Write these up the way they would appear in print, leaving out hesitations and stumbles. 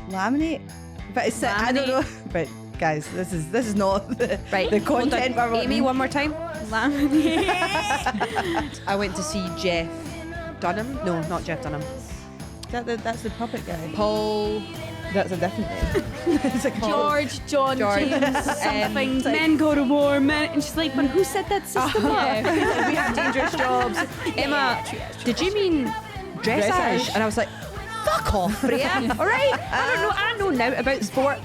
Laminate? But it's I don't know. But guys, this is not the content. Amy, one more time. Laminate. I went to see Jeff Dunham. No, not Jeff Dunham. That's the puppet guy. Paul. That's a different name. It's like George, John, James, something. like, men go to war, men. And she's like, but who said that system? We have dangerous jobs. Emma, did you mean dressage? And I was like, fuck off, Freya. All right, I know now about sport.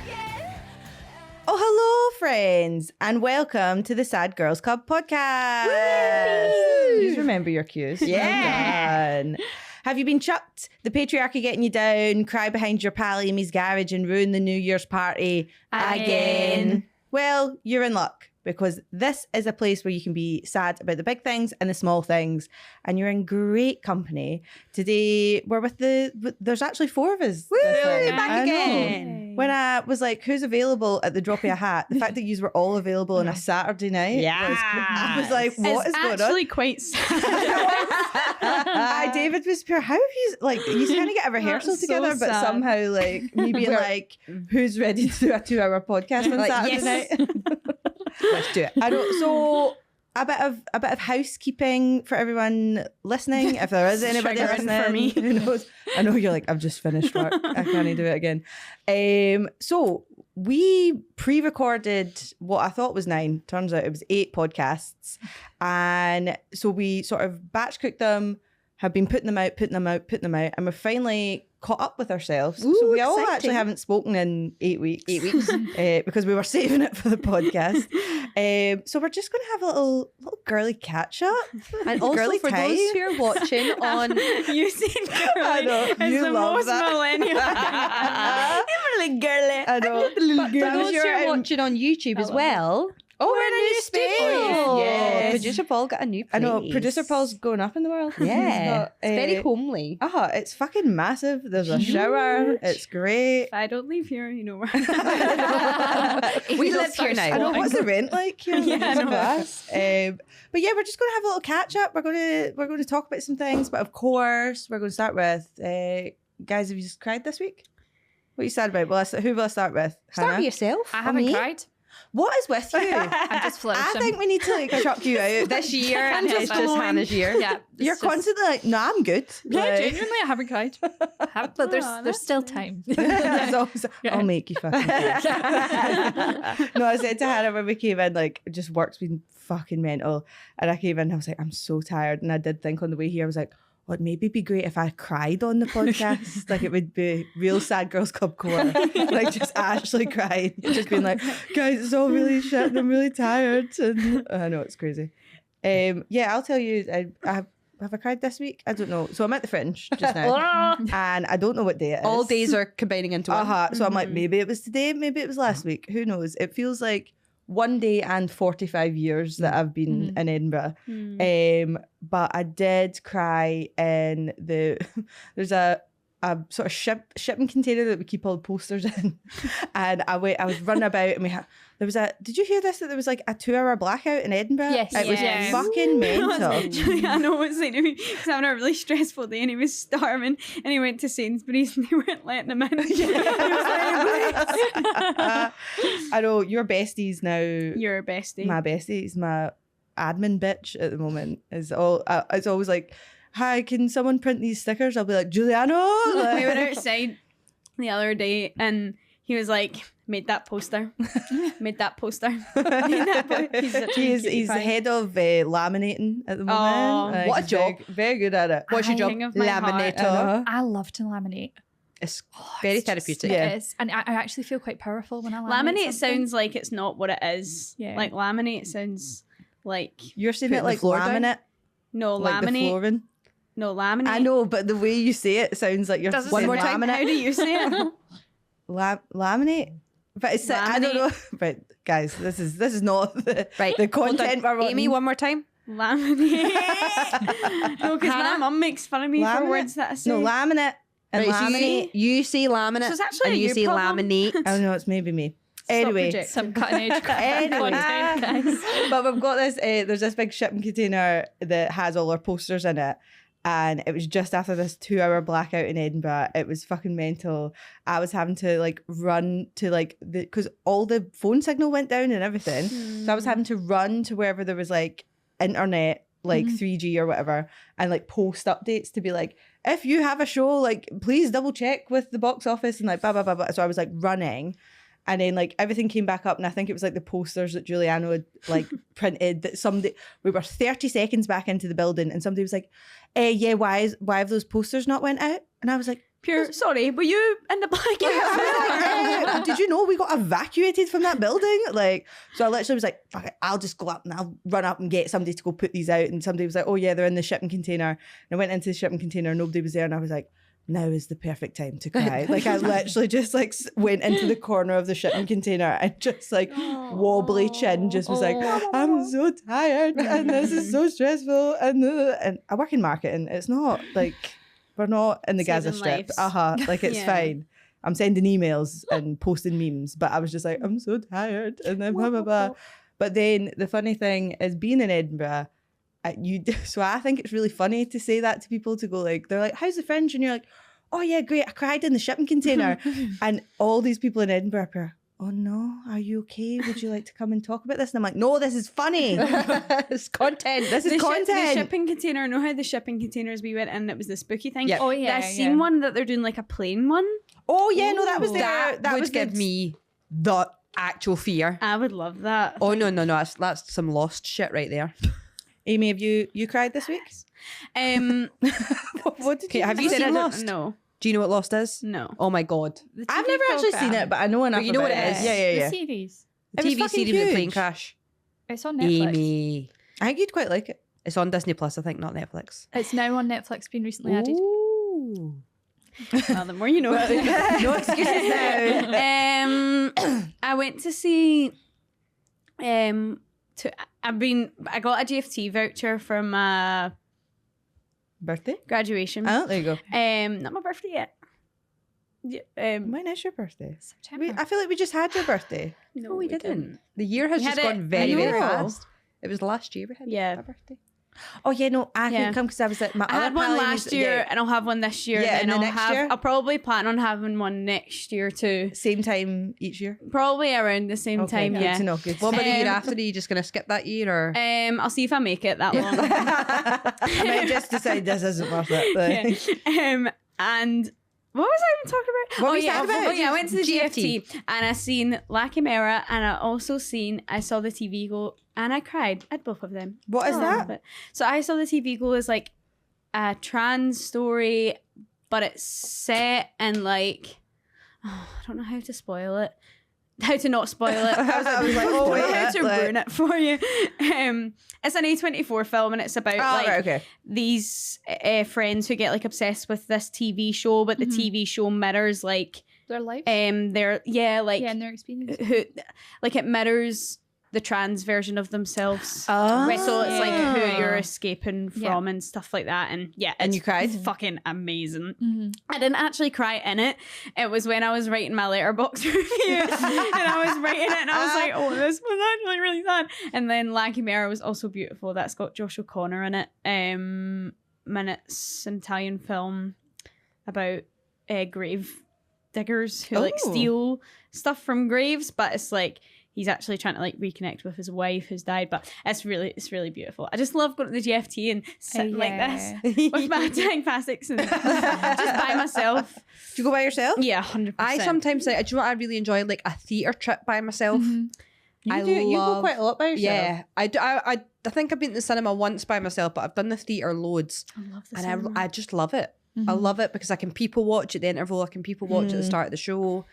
Oh, hello, friends, and welcome to the Sad Girls Club podcast. Please remember your cues. Yeah. Well done. Have you been chucked? The patriarchy getting you down, cry behind your pal Amy's garage and ruin the New Year's party again? Well, you're in luck, because this is a place where you can be sad about the big things and the small things, and you're in great company. Today, we're with there's actually four of us. Woo, this week. back I again. know. When I was like, who's available at the drop of a hat? The fact that you were all available on a Saturday night. I was like, what is going on? It's actually quite sad. David was pure. How have you, like, you kind of get a rehearsal That's so together, but sad. somehow, like, me being like, who's ready to do a 2-hour podcast on Like, Saturday yes. night? Let's do it. I don't. So a bit of housekeeping for everyone listening. If there is anybody Triggering listening, for me. who knows? I know you're like, I've just finished work. I can't do it again. So we pre-recorded what I thought was 9. Turns out it was 8 podcasts, and so we sort of batch cooked them. Have been putting them out, and we're finally caught up with ourselves. Ooh, so we all exciting. actually haven't spoken in 8 weeks. Because we were saving it for the podcast. So we're just going to have a little girly catch up. And also Girly for time. those who are watching on You seem girly. I know, It's you the love most that. millennial. I'm really girly. I know. for those who are watching on YouTube as well. Oh, we're in a new studio. Yes. Producer Paul got a new place. I know. Producer Paul's going up in the world. Yeah. He's It's very homely. It's fucking massive. There's a shower. It's great. If I don't leave here, you know where. We live here now. I know, what's the rent like here? Yeah, I know. Class. But yeah, we're just going to have a little catch up. We're going to talk about some things, but of course, we're going to start with guys. Have you just cried this week? What are you sad about? Well, who will I start with? Start Hannah? with yourself. I haven't me? cried. What is with you? I'm just flourishing. I think we need to like chuck you out This year, and just it's just glowing. Hannah's year. Yeah, You're constantly like, no, I'm good. Yeah, Like- genuinely, I haven't cried. But there's still time. There's always, Yeah. I'll make you fucking cry. No, I said to Hannah when we came in, like, just work's been fucking mental. And I came in and I was like, I'm so tired. And I did think on the way here, I was like, oh, it'd maybe be great if I cried on the podcast. Like, it would be real Sad Girls Club core. Like, just actually crying. Just being like, guys, it's all really shit and I'm really tired. And I know, it's crazy. Yeah, I'll tell you, have I cried this week? I don't know. So I'm at the Fringe just now. And I don't know what day it is. All days are combining into one. So I'm like, maybe it was today, maybe it was last week. Who knows? It feels like one day and 45 years that I've been in Edinburgh. But I did cry in there's a sort of shipping container that we keep all the posters in. And I was running about and did you hear this? That there was like a 2-hour blackout in Edinburgh? Yes. It was Yes. fucking mental. Juliano was saying to me, because having a really stressful day and he was starving and he went to Sainsbury's and they weren't letting him in. He was like, I know, your bestie's now. you're a bestie. My bestie is my admin bitch at the moment. It's always like, hi, can someone print these stickers? I'll be like, Giuliano. Like, We went outside the other day and he was like, made that poster. Made that poster. he's the head of laminating at the moment. Oh, Like, what a he's job. Very good at it. What's your job? King of my heart. Laminator. I love to laminate. It's very therapeutic. Yeah. It is. And I actually feel quite powerful when I laminate. Laminate something. sounds like it's not what it is. Yeah. Like laminate sounds like You're saying Putting it the like floor down? laminate, no like the laminate. flooring. No laminate. I know, but the way you say it sounds like you're Does it saying say more time? laminate. How do you say it? Laminate. But it's I don't know. But guys, this is not the Right. the Hold on. content we're wanting. Amy, one more time. Laminate. No, because my mum makes fun of me for Laminate? words that I say. No, laminate and Right, so laminate. you say laminate So it's actually and a you you say problem. laminate. I don't know, it's maybe me. Stop Anyway, projecting. Some cutting edge Anyway. content, guys. but we've got this. There's this big shipping container that has all our posters in it, And it was just after this 2-hour blackout in Edinburgh. It was fucking mental. I was having to like run to like because all the phone signal went down and everything. So I was having to run to wherever there was like internet, like 3G or whatever, and like post updates to be like, if you have a show, like please double check with the box office and like blah blah blah blah. So I was like running. And then like everything came back up, and I think it was like the posters that Giuliano had like printed that we were 30 seconds back into the building, and somebody was like, yeah, why have those posters not went out? And I was like, sorry, were you in the blackout? did you know we got evacuated from that building? Like, so I literally was like, fuck it, I'll just go up and I'll run up and get somebody to go put these out. And somebody was like, oh yeah, they're in the shipping container. And I went into the shipping container, nobody was there, and I was like, now is the perfect time to cry. Like I literally just like went into the corner of the shipping container and just like wobbly chin just was like, I'm so tired and this is so stressful and I work in marketing. It's not like we're not in the Gaza Strip. Like it's fine. I'm sending emails and posting memes, but I was just like, I'm so tired and then blah blah blah. But then the funny thing is being in Edinburgh, so I think it's really funny to say that to people, to go like, they're like, how's the Fringe? And you're like, oh yeah, great, I cried in the shipping container. And all these people in Edinburgh are, oh no, are you okay? Would you like to come and talk about this? And I'm like, no, this is funny. It's content. This is content. The shipping container, know how the shipping containers we went in, it was the spooky thing? Yep. Oh yeah. I've seen one that they're doing like a plane one. Oh yeah, no, that was there. That would give me the actual fear. I would love that. Oh no, that's some Lost shit right there. Amy, have you cried this week? What did have you seen Lost? No. Do you know what Lost is? No. Oh my god. I've never actually seen it, but I know enough. But you know about what it is? Yeah. The series. It was TV fucking series with huge. plane crash. It's on Netflix. Amy. I think you'd quite like it. It's on Disney Plus, I think, not Netflix. It's now on Netflix, been recently added. Ooh. Well, the more you know. No excuses now. I went to see. I got a GFT voucher for my Birthday? graduation. Oh, there you go. Not my birthday yet. Yeah, When is your birthday? September. I feel like we just had your birthday. no, we didn't. The year has We just had it gone very, a very year ago. fast. It was last year we had Yeah. my birthday. Oh yeah, no, I Yeah. couldn't come because I was at my I other had one pal last year, and I'll have one this year. Yeah, and and then the I'll next have. year? I'll probably plan on having one next year too. same time each year. Probably around the same time. good Yeah. to know. Good. What about the year Um, after? Are you just going to skip that year or? I'll see if I make it that long. I might just decide this isn't worth it. But Yeah. And what was I even talking about? What were you talking about? Oh yeah, I went to the GFT. GFT and I seen Lac Mera, and I saw the TV go, and I cried at both of them. What is that? But, so I saw the TV go as like a trans story, but it's set in like, I don't know how to spoil it. How to not spoil it. I was like, oh, wait, how to like- ruin it for you. It's an A24 film, and it's about like right, okay. these friends who get like obsessed with this TV show, but the TV show mirrors like Their life. their and their experience. who like it mirrors the trans version of themselves. Oh. Right, so it's like who Ah. you're escaping from and stuff like that. And yeah, And it's you cried? fucking amazing. Mm-hmm. I didn't actually cry in it. It was when I was writing my letterbox review and I was writing it and I was like, oh, this was actually really sad. And then Lac Mera was also beautiful. That's got Josh O'Connor in it. Minutes, an Italian film about grave diggers who like Oh. steal stuff from graves, but it's like he's actually trying to like reconnect with his wife who's died. But it's really beautiful. I just love going to the GFT and sitting like this with my tank plastics and just by myself. Do you go by yourself? Yeah, 100%. I sometimes like. Do you know what I really enjoy? Like a theatre trip by myself. You I do. You go love- quite a lot by yourself. Yeah, I do. I think I've been to the cinema once by myself, but I've done the theatre loads, I love the and cinema. I just love it. I love it because I can people watch at the interval. I can people watch at the start of the show,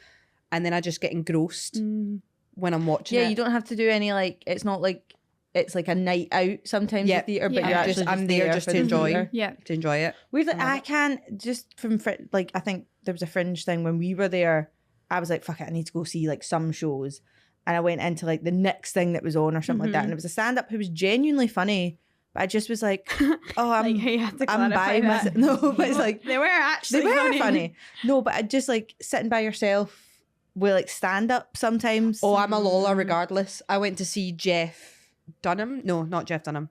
and then I just get engrossed when I'm watching Yeah, it. you don't have to do any like. It's not like it's like a night out sometimes Yeah. at theatre, but Yeah. you're I'm actually just- just I'm there just for to the enjoy. theatre. Yeah. to enjoy it. Weirdly, I can't just from like I think there was a Fringe thing when we were there. I was like, fuck it, I need to go see like some shows, and I went into like the next thing that was on or something like that, and it was a stand up who was genuinely funny, but I just was like, oh, I'm like, hey, you have to I'm clarify by that. myself. No, but it's like They were actually they were funny. No, but I just like sitting by yourself with like stand up sometimes. Oh, I'm a loller regardless. I went to see Jeff Dunham. No, not Jeff Dunham.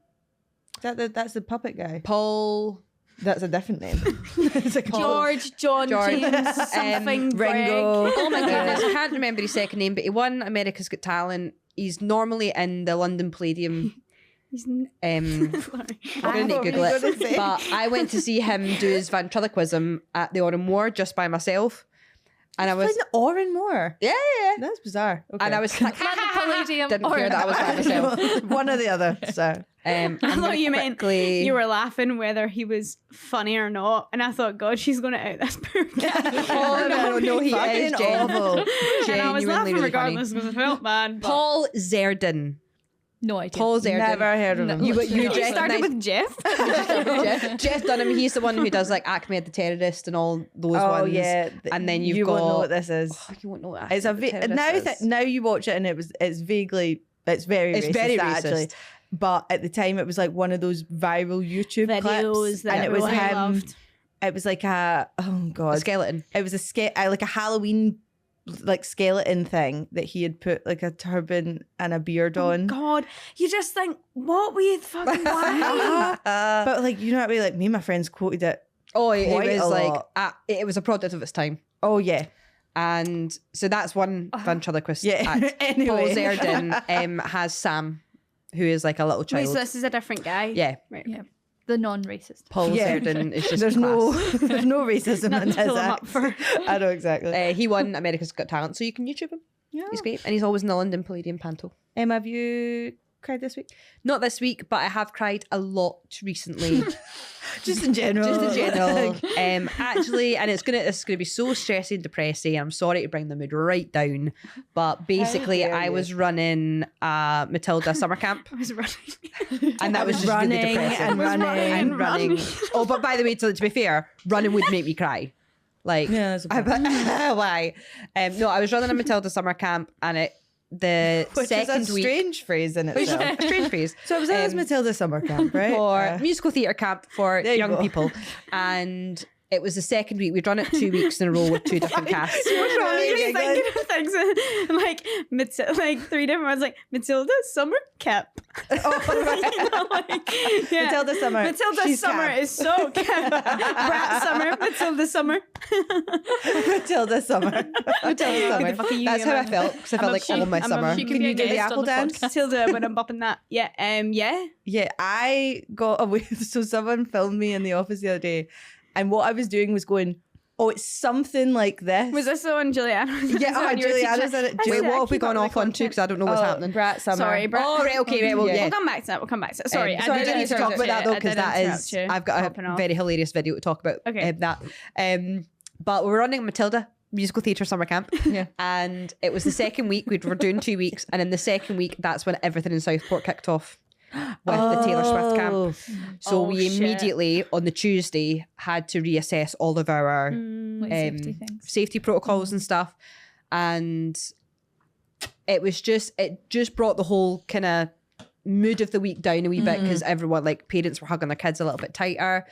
That's the puppet guy. Paul. That's a different name. It's a George, John, James, something, Ringo. Greg. Oh my goodness, I can't remember his second name, but he won America's Got Talent. He's normally in the London Palladium. He's I'm going to Google it. But I went to see him do his ventriloquism at the Oran Moor just by myself. And I was Playing the Oran Moor. yeah. That's bizarre. Okay. And I was like, London Palladium. didn't care that I was by myself. One or the other. So I thought you meant you were laughing whether he was funny or not, and I thought, God, she's going to out this poor guy. Oh no, he is awful. And I was laughing really regardless because I felt bad. But Paul Zerdin. No idea. Paul Zerdin. never heard of him. You you just started with Jeff. Jeff Dunham. He's the one who does like Acme the Terrorist and all those Oh ones. yeah, And then you you've won't got know what this is. Oh, you won't know what It's a Acme the Terrorist is. now you watch it and it's vaguely it's very It's racist, very actually. racist. But at the time it was like one of those viral YouTube Videos clips, that and it was everyone him. loved. It was like a A skeleton. It was like a Halloween like skeleton thing that he had put like a turban and a beard on. God, you just think, what were you fucking why? But like you know what I mean? Like me and my friends quoted it. Oh, it Quite was a like lot. it was a product of its time. Oh yeah, And so that's one ventriloquist yeah. act. Anyway. Paul Zerdin has Sam, who is like a little Wait, child. so this is a different guy? Yeah. Right. Yeah. The non-racist. Paul Yeah. Zerdin is just there's class. there's no racism in Nothing his to pull him up act. for. I know exactly. He won America's Got Talent, so you can YouTube him. Yeah. He's great. And he's always in the London Palladium Panto. Emma, have you cried this week? Not this week, but I have cried a lot recently. Just in general. Just in general. Actually, and it's gonna be so stressy and depressing. I'm sorry to bring the mood right down. But basically dare I you. was running Matilda summer camp. I was running. And that was just really running depressing. and running and running. Oh, but by the way, to be fair, running would make me cry. Like, Yeah, that's a why? No, I was running a Matilda summer camp, and the Which second is a week, strange phrase in which is itself. a strange phrase. So it was always Matilda summer camp, right? For musical theatre camp for There you young go. people, and it was the second week. We'd run it 2 weeks in a row with two different casts. What's wrong? Yeah, You yeah, just thinking of things like three different ones, like Matilda summer camp. Yeah. Matilda summer. Matilda She's summer camp. is so camp. Brat summer, Matilda summer. Matilda summer. Matilda summer. Fuck you, That's how I man. felt, because I I'm felt a like sheep. all my I'm a summer. sheep. Can you do the guest on apple the dance? podcast. Matilda when I'm bopping that. Yeah, yeah. Yeah, I got away. So someone filmed me in the office the other day, and what I was doing was going, "Oh, it's something like this." Was this the one Juliana? Yeah, Juliana's in it. Wait, what have we gone off on to? Because I don't know what's happening. Brat summer. Sorry, Brat. Oh, right, okay, right, well, Yeah. yeah. We'll come back to that. We'll come back to that. Sorry, Sorry, I did need to talk about that though, because that is, I've got Popping a off. very hilarious video to talk about Okay. that. But we were running Matilda musical theatre summer camp, Yeah. and it was the second week. We were doing 2 weeks, and in the second week, that's when everything in Southport kicked off with the Taylor Swift camp. So Oh, we shit. immediately on the Tuesday had to reassess all of our Like safety things. safety protocols and stuff, and it just brought the whole kind of mood of the week down a wee bit, because everyone, like, parents were hugging their kids a little bit tighter.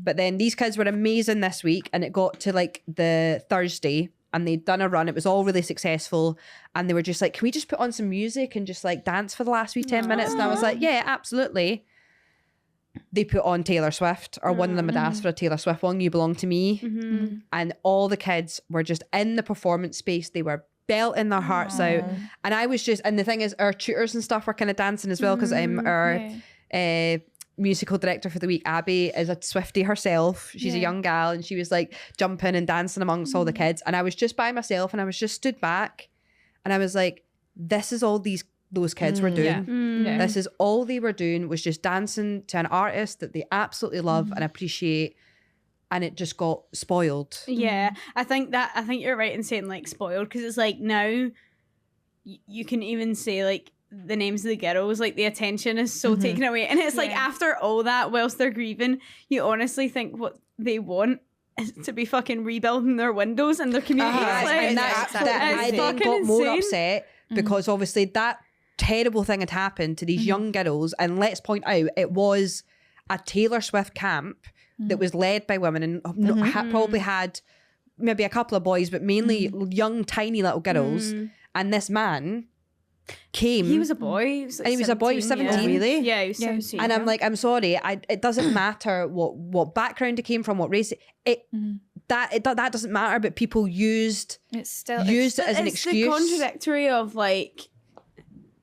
But then these kids were amazing this week, and it got to like the Thursday and they'd done a run. It was all really successful, and they were just like, can we just put on some music and just like dance for the last wee 10 minutes? And I was like, yeah, absolutely. They put on Taylor Swift, or one of them had asked for a Taylor Swift one, You Belong to Me. And all the kids were just in the performance space. They were belting their hearts out. And I was just, and the thing is, our tutors and stuff were kind of dancing as well, because our musical director for the week, Abby, is a Swiftie herself. She's a young gal, and she was like jumping and dancing amongst all the kids. And I was just by myself, and I was just stood back, and I was like, this is all those kids were doing. Yeah. This is all they were doing, was just dancing to an artist that they absolutely love and appreciate. And it just got spoiled. Yeah, I think you're right in saying like spoiled, because it's like now you can even say like the names of the girls, like the attention is so taken away, and it's like after all that, whilst they're grieving, you honestly think what they want is to be fucking rebuilding their windows and their communities. And that I then got more upset because obviously that terrible thing had happened to these young girls, and let's point out, it was a Taylor Swift camp that was led by women, and probably had maybe a couple of boys, but mainly young tiny little girls. And this man came. He was a boy. He was, like, And he was a boy, he was 17. Yeah. Really? Yeah, he was 17. And I'm like, I'm sorry, it doesn't matter what background it came from, what race that doesn't matter. But people used it as an it's excuse. the contradictory of like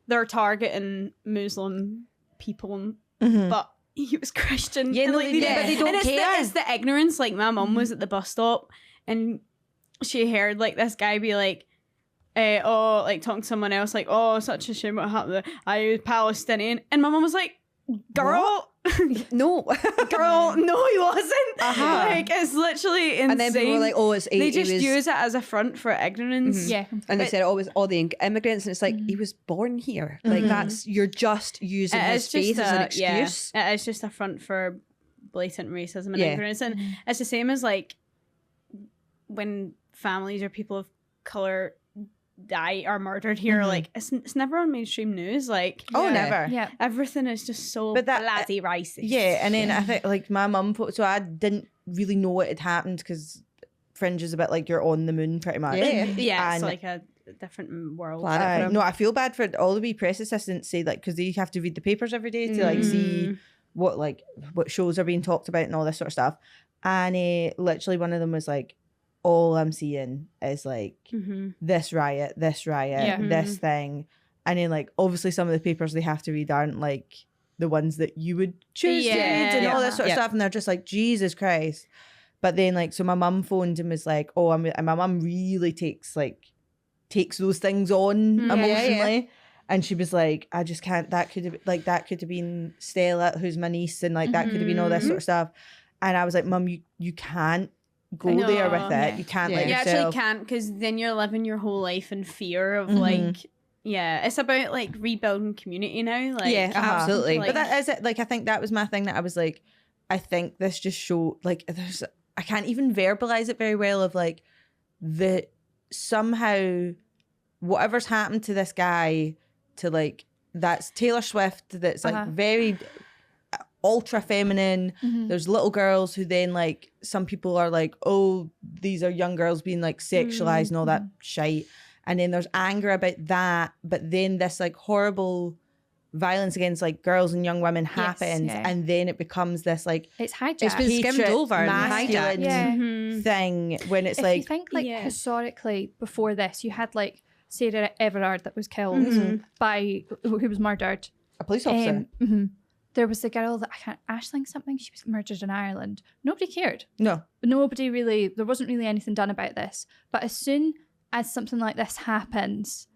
they're targeting Muslim people, but he was Christian. Yeah, and, no, like, but they don't and care. it's the ignorance. Like my mum was at the bus stop and she heard like this guy be like, like talking to someone else, like, oh, such a shame what happened. I was Palestinian, and my mum was like, girl. No. Girl, no, he wasn't. Like, it's literally insane. And then people were like, oh, they just use it as a front for ignorance. Yeah. And they said, oh, it was all the immigrants. And it's like, he was born here. Like, you're just using his faith as an excuse. Yeah, it's just a front for blatant racism and Yeah. ignorance. And it's the same as like when families or people of colour die or murdered here, like it's never on mainstream news. Like, Never. Yeah. everything is just so But that- bloody racist. Yeah, and then I think like my mum, so I didn't really know what had happened because Fringe is a bit like you're on the moon pretty much. Yeah, it's And- like a different world. Planet for him. no, I feel bad for all the wee press assistants say like because they have to read the papers every day to like see what shows are being talked about and all this sort of stuff. And literally one of them was like, all I'm seeing is like this riot, this thing. And then like obviously some of the papers they have to read aren't like the ones that you would choose to read and all this sort of stuff. And they're just like, Jesus Christ. But then like, so my mum phoned and was like, oh, and my mum really takes those things on emotionally. And she was like, I just can't, that could have been Stella, who's my niece, and like that could have been all this sort of stuff. And I was like, Mum, you can't go there with it. You can't let You yourself. actually can't, because then you're living your whole life in fear of like, it's about like rebuilding community now. Like, absolutely. like- But that is it. Like, I think that was my thing that I was like, I think this just showed like I can't even verbalize it very well of like somehow whatever's happened to this guy to like that's Taylor Swift that's like very ultra feminine. There's little girls who then like some people are like, oh, these are young girls being like sexualized and all that shite. And then there's anger about that, but then this like horrible violence against like girls and young women happens, and then it becomes this like It's hijacked. It's been skimmed over and masculine hijacked. thing when it's if like you think like historically before this, you had like Sarah Everard that was killed by who was murdered. a police officer. There was the girl that Aisling something. She was murdered in Ireland. Nobody cared. No. Nobody really. There wasn't really anything done about this. But as soon as something like this happens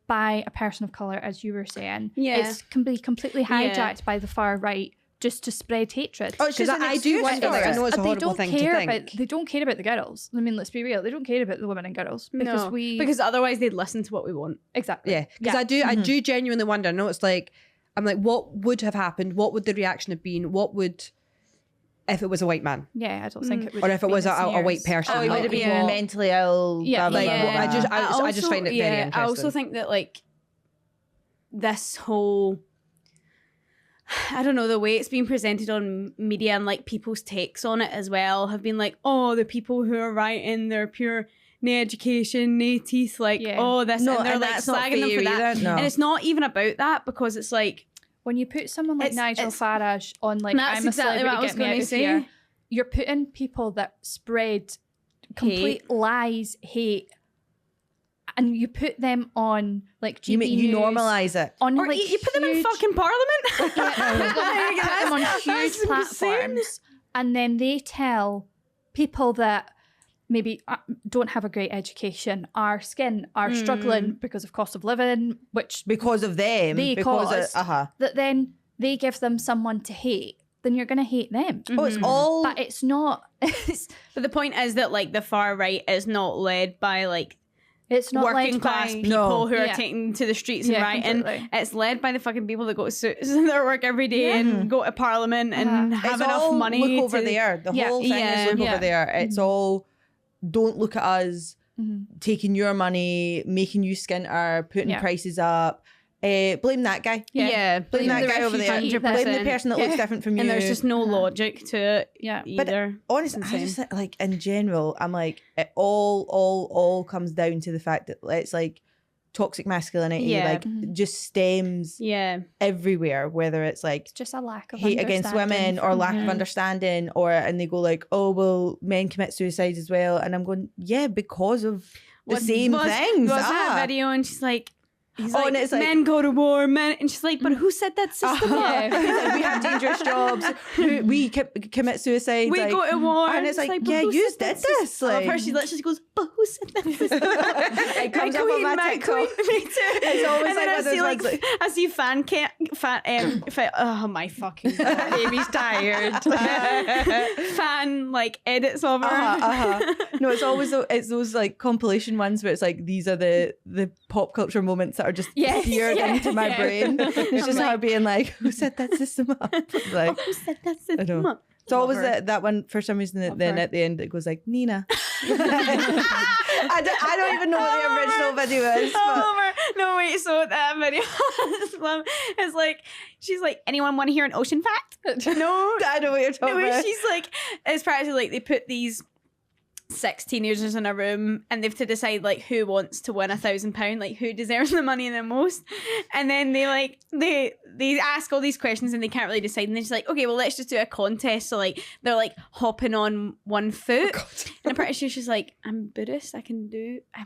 by a person of colour, as you were saying, it can be completely hijacked by the far right just to spread hatred. Oh, it's just Because I do wonder, like, I know it's a horrible thing to think. They don't care about the girls. I mean, let's be real. They don't care about the women and girls because because otherwise they'd listen to what we want. exactly. Yeah, because I do genuinely wonder. I know it's like, I'm like, what would have happened? What would the reaction have been? What would, if it was a white man? Yeah, I don't think it would. Or if it was a white person? Oh, he would have been mentally ill. Yeah. blah, blah, Like, blah, blah. I just find it very interesting. I also think that like this whole, I don't know, the way it's been presented on media and like people's takes on it as well have been like, oh, the people who are writing, they're pure no education, no teeth, like, oh, this, No, and they're and like that's not slagging them for fair that. either, no. And it's not even about that, because it's like, when you put someone like Nigel it's- Farage on like That's I'm a exactly celebrity, what I was get me gonna out of say. here, you're putting people that spread complete lies, hate, and you put them on like GB You News, normalize it. on or like you put them in huge- fucking parliament. put them on huge That's platforms, insane. and then they tell people that maybe don't have a great education, our skin are struggling because of cost of living, which Because of them. they because caused, that then they give them someone to hate, then you're going to hate them. Oh, it's all. But it's not. But the point is that like the far right is not led by like It's not working led class by people who are Yeah. taking to the streets and Yeah, rioting. completely. It's led by the fucking people that go to suits in their work every day and go to parliament and have it's enough all money. look over to, there. The Yeah. whole thing Yeah. is look Yeah. over there. It's all don't look at us taking your money, making you skinter, putting Yeah. prices up. Blame that guy. Yeah, Blame that the guy over there. refugee Blame the 100%. person that looks different from you. And there's just no logic to it Yeah. But either. honestly, I just think, like in general, I'm like it all comes down to the fact that it's like toxic masculinity, Yeah. like just stems Yeah. everywhere, whether it's like It's just a lack of hate against women or lack of understanding, and they go like, oh, well, men commit suicide as well. And I'm going, yeah, because of the same things. Was that video? And she's like, he's like, and it's like, men go to war, men. And she's like, but who set that system up? He's like, we have dangerous jobs. We commit suicide. We go to war. And it's like, but yeah, who you set did that system? this. I love Like, her. She literally goes, but who set that system? it comes up on my TikTok. Me too. It's always And then like I see one of those ones, I see oh my fucking God. Amy's tired. fan like edits of her. No, it's always those like compilation ones where it's like, these are the pop culture moments that are just seared into my brain. It's just her being like, who set that system up? Like, Who set that I system know. up? It's always that one, for some reason, then at the end it goes like, Nina. I don't even know what the original video is. No, wait, so that video is like, she's like, anyone want to hear an ocean fact? No. I know what you're talking about. She's like, it's practically like they put these 6 teenagers in a room and they've to decide like who wants to win £1,000, like who deserves the money the most, and then they ask all these questions and they can't really decide, and then she's like, okay, well, let's just do a contest. So like they're like hopping on one foot, and I'm pretty sure she's like, I'm Buddhist, I'm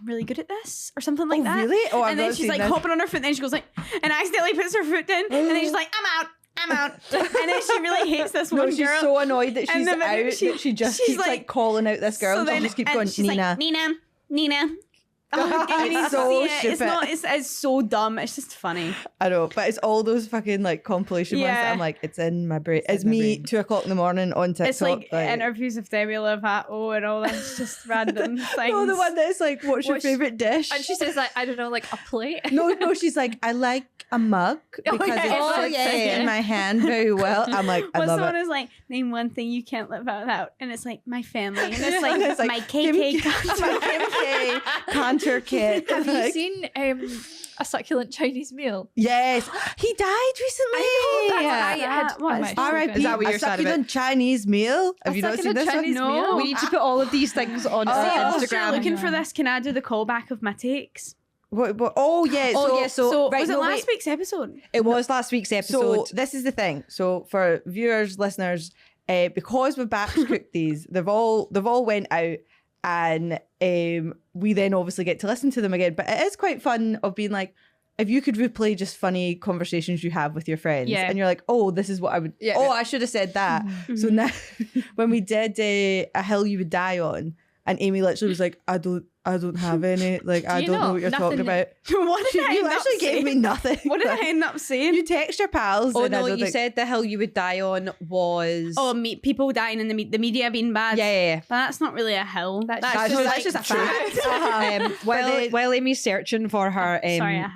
really good at this or something like that. Really? Oh, and then she's like hopping on her foot, and then she goes like, and accidentally puts her foot in, and then she's like, I'm out. And then she really hates this one she's girl. so annoyed that she's out, that she just keeps like calling out this girl. So then, she just keeps going, Nina. Like, Nina. Oh, it's so stupid. It's so dumb. It's just funny. I know, but it's all those fucking like compilation ones that I'm like, it's in my brain. It's me 2 o'clock in the morning on TikTok. It's like interviews of Debbie Lovato and all that. It's just random things. No, the one that's like, what's your favourite dish? And she says like, I don't know, like a plate. No, she's like, I like a mug because it fits in my hand very well. I'm like, I love someone it. is like, name one thing you can't live without, and it's like my family, and it's like, my KK my KK contour kit. Have you seen a succulent Chinese meal? Yes, he died recently. R.I.P. Is that what you're saying? A succulent Chinese meal. Have you not seen this one? No. We need to put all of these things on Instagram. Looking for this. Can I do the callback of my takes? What? Oh yeah. So was it last week's episode? It was last week's episode. So this is the thing. So for viewers, listeners, because we've batch cooked these, they've all went out, and we then obviously get to listen to them again. But it is quite fun of being like, if you could replay just funny conversations you have with your friends, and you're like, oh, this is what I would. Yeah. Oh, I should have said that. Mm-hmm. So now, when we did A Hill You Would Die On, and Amy literally was like, I don't have any. Like, I don't know what you're talking about. What did I you end actually up gave saying? me nothing. What did I end up saying? You text your pals. Oh and no, you said The Hill You Would Die On was... Oh, people dying in the media being bad. Yeah. But that's not really a hill. That's just a fact. While Amy's searching for her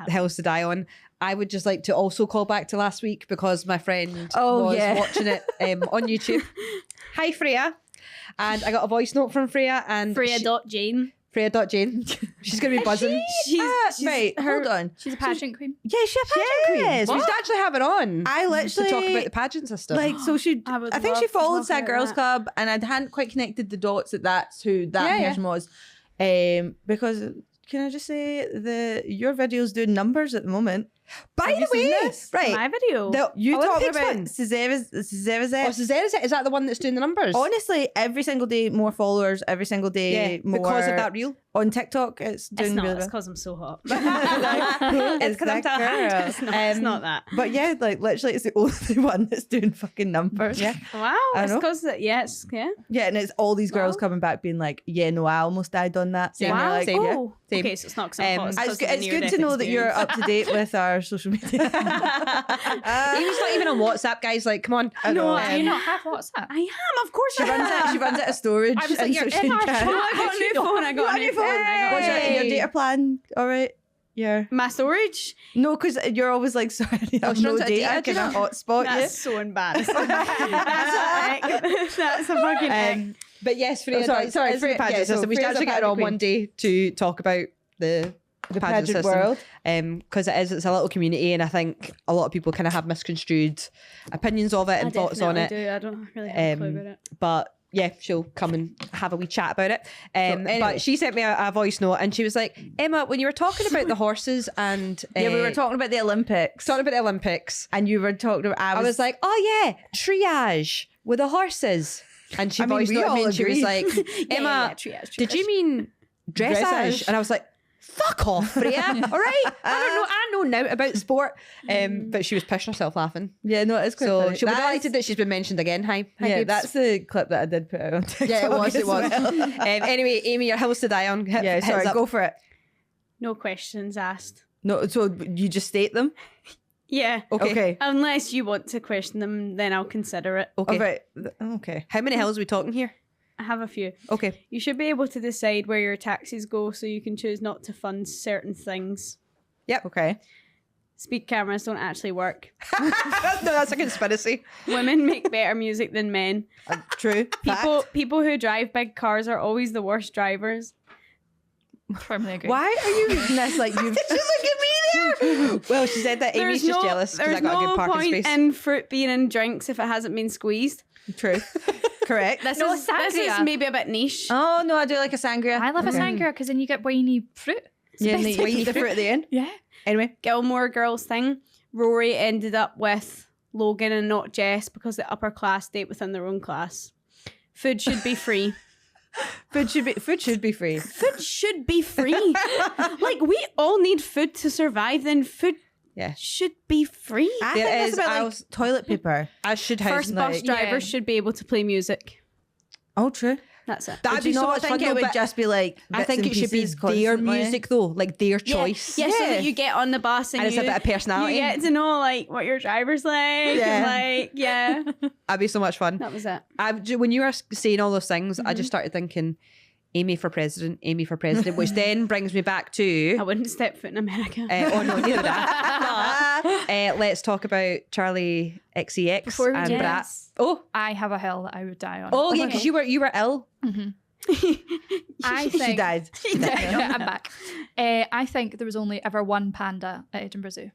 hills to die on, I would just like to also call back to last week because my friend was watching it on YouTube. Hi, Freya. And I got a voice note from Freya, and Freya.Jane. Freya.Jane. She's going to be buzzing. She's right, hold on. She's a pageant queen. Yeah, she's a pageant queen. Yes, we should actually have it on. I literally to talk about the pageant system. Like, so I think she followed Sad Girls Club, and I hadn't quite connected the dots that that's who that person was. Because can I just say your video's doing numbers at the moment. By the way, right, my video. You talk about Cesare's. Is that the one that's doing the numbers? Honestly, every single day more followers, every single day more. Because of that reel? On TikTok, it's doing really well. It's because I'm so hot. It's because I'm girl. It's not that. But yeah, like literally it's the only one that's doing fucking numbers. Yeah. Wow. It's because yeah, and it's all these girls coming back being like, yeah, no, I almost died on that. Same. Wow. Like, same. Okay, so it's not because I'm hot. It's good to know that you're up to date with our social media. Amy's not even on WhatsApp, guys. Like, come on. Do you not have WhatsApp? I am, of course. She runs it as storage. I was like, you're in our chat. I got a new phone. I got a new phone. What's your data plan? All right. Yeah. My storage? No, because you're always like, sorry, I have no data. Can I hotspot you? That's so embarrassing. That's a fucking egg. But yes, Freya, sorry, Freya pageant system. We should actually get her on one day to talk about the pageant system world. Because it's a little community, and I think a lot of people kind of have misconstrued opinions of it and thoughts on it. I don't really have a clue about it. But yeah, she'll come and have a wee chat about it. anyway. But she sent me a voice note and she was like, Emma, when you were talking about the horses and Yeah, we were talking about the Olympics. And you were talking about... I was like, oh yeah, triage with the horses. And she voiced noted me and she was like, Emma, triage. did you mean dressage? And I was like, fuck off, Freya. All right. I know now about sport. But she was pushing herself laughing. Yeah, no, it's quite So funny. she'll be delighted that she's been mentioned again. Hi Yeah, babes. that's the clip that I did put out on TikTok. Yeah, it was. as well. Anyway, Amy, your hills to die on. Yeah, sorry, go for it. No questions asked. No, so you just state them? Yeah. Okay. Unless you want to question them, then I'll consider it. Okay. Oh, right. Okay. How many hills are we talking here? I have a few. Okay. You should be able to decide where your taxes go so you can choose not to fund certain things. Okay. Speed cameras don't actually work. No, that's a conspiracy. Women make better music than men. True. People who drive big cars are always the worst drivers. Firmly agree. Why are you reading this like you've... Did you look at me there? Well, she said that Amy's just jealous because I got a good parking point space. in fruit being in drinks if it hasn't been squeezed. True. Correct. This No, is maybe a bit niche. Oh, no, I do like a sangria. I love a sangria because then you get whiny fruit. Yeah, and you eat the fruit at the end. Yeah. Anyway. Gilmore Girls thing. Rory ended up with Logan and not Jess because the upper class date within their own class. Food should be free. Food should be free. Food should be free. Like, we all need food to survive, then food should be free. I There think is- that's about I like was- toilet paper. I should have First bus drivers should be able to play music. Oh, true. That's it. That'd Would you be so not much think fun, it though, would but just be like I think it bits and should be pieces their constantly? music though, like their choice. Yeah, so that you get on the bus and And it's a bit of personality. You get to know like what your driver's like. Yeah. And, like, That'd be so much fun. that was it. When you were saying all those things, I just started thinking Amy for president, which then brings me back to I wouldn't step foot in America. oh no, neither would I. Let's talk about Charlie XCX Before we and do Brat. this. Oh, I have a hill that I would die on. yeah, because you were ill. I think She died. I'm back. I think there was only ever one panda at Edinburgh Zoo.